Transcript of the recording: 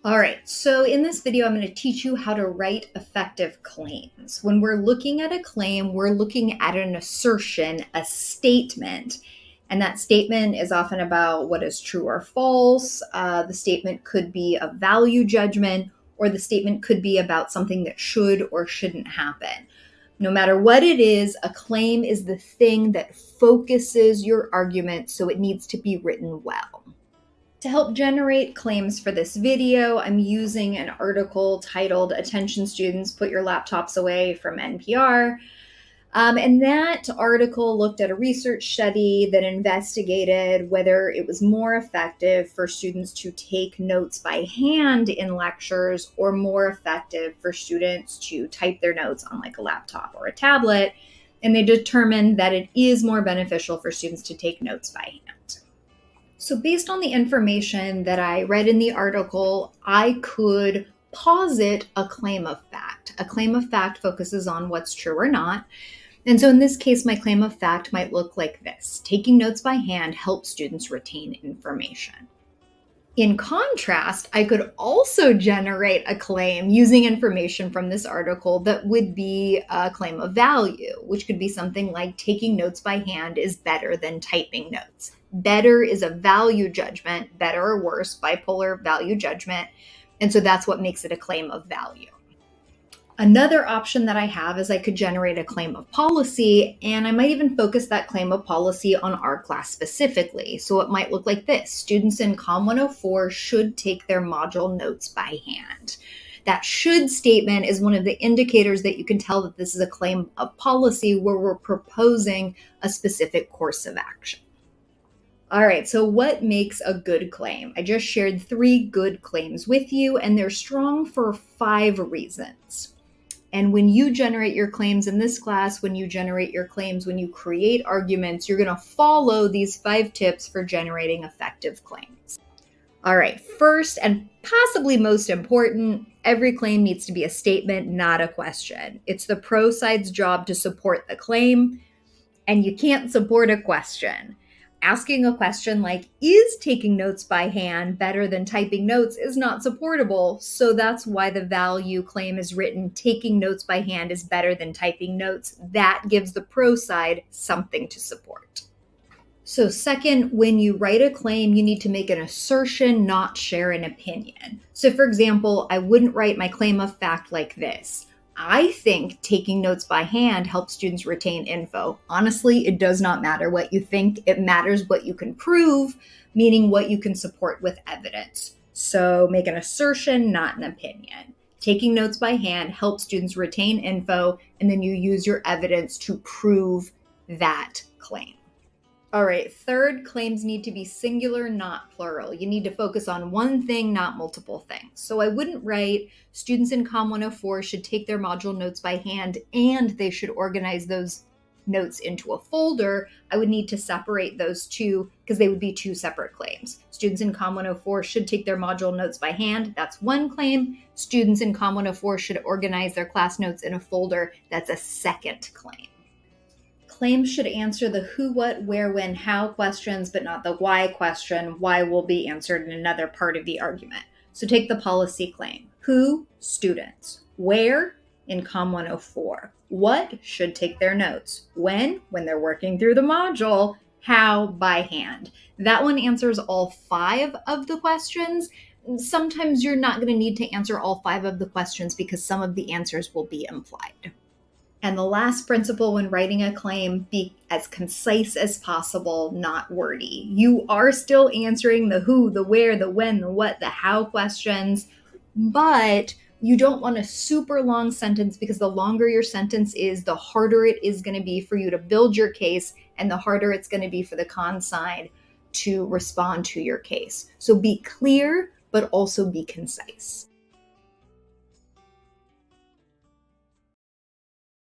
All right, so in this video, I'm going to teach you how to write effective claims. When we're looking at a claim, we're looking at an assertion, a statement, and that statement is often about what is true or false. The statement could be a value judgment, or the statement could be about something that should or shouldn't happen. No matter what it is, a claim is the thing that focuses your argument, so it needs to be written well. To help generate claims for this video, I'm using an article titled Attention Students, Put Your Laptops Away from NPR. And that article looked at a research study that investigated whether it was more effective for students to take notes by hand in lectures or more effective for students to type their notes on like a laptop or a tablet. And they determined that it is more beneficial for students to take notes by hand. So, based on the information that I read in the article, I could posit a claim of fact. A claim of fact focuses on what's true or not. And so, in this case, my claim of fact might look like this: taking notes by hand helps students retain information. In contrast, I could also generate a claim using information from this article that would be a claim of value, which could be something like taking notes by hand is better than typing notes. Better is a value judgment, better or worse, bipolar value judgment. And so that's what makes it a claim of value. Another option that I have is I could generate a claim of policy, and I might even focus that claim of policy on our class specifically. So it might look like this: students in COM 104 should take their module notes by hand. That should statement is one of the indicators that you can tell that this is a claim of policy where we're proposing a specific course of action. All right, so what makes a good claim? I just shared 3 good claims with you, and they're strong for 5 reasons. And when you generate your claims in this class, when you generate your claims, when you create arguments, you're going to follow these 5 tips for generating effective claims. All right, first and possibly most important, every claim needs to be a statement, not a question. It's the pro side's job to support the claim, and you can't support a question. Asking a question like, is taking notes by hand better than typing notes, is not supportable. So that's why the value claim is written: taking notes by hand is better than typing notes. That gives the pro side something to support. So second, when you write a claim, you need to make an assertion, not share an opinion. So for example, I wouldn't write my claim of fact like this: I think taking notes by hand helps students retain info. Honestly, it does not matter what you think. It matters what you can prove, meaning what you can support with evidence. So make an assertion, not an opinion. Taking notes by hand helps students retain info, and then you use your evidence to prove that claim. All right, third, claims need to be singular, not plural. You need to focus on one thing, not multiple things. So I wouldn't write students in COM 104 should take their module notes by hand and they should organize those notes into a folder. I would need to separate those two because they would be 2 separate claims. Students in COM 104 should take their module notes by hand. That's one claim. Students in COM 104 should organize their class notes in a folder. That's a second claim. Claims should answer the who, what, where, when, how questions, but not the why question. Why will be answered in another part of the argument. So take the policy claim. Who? Students. Where? In COM 104. What? Should take their notes. When? When they're working through the module. How? By hand. That one answers all 5 of the questions. Sometimes you're not going to need to answer all 5 of the questions because some of the answers will be implied. And the last principle when writing a claim: be as concise as possible, not wordy. You are still answering the who, the where, the when, the what, the how questions, but you don't want a super long sentence because the longer your sentence is, the harder it is going to be for you to build your case and the harder it's going to be for the con side to respond to your case. So be clear, but also be concise.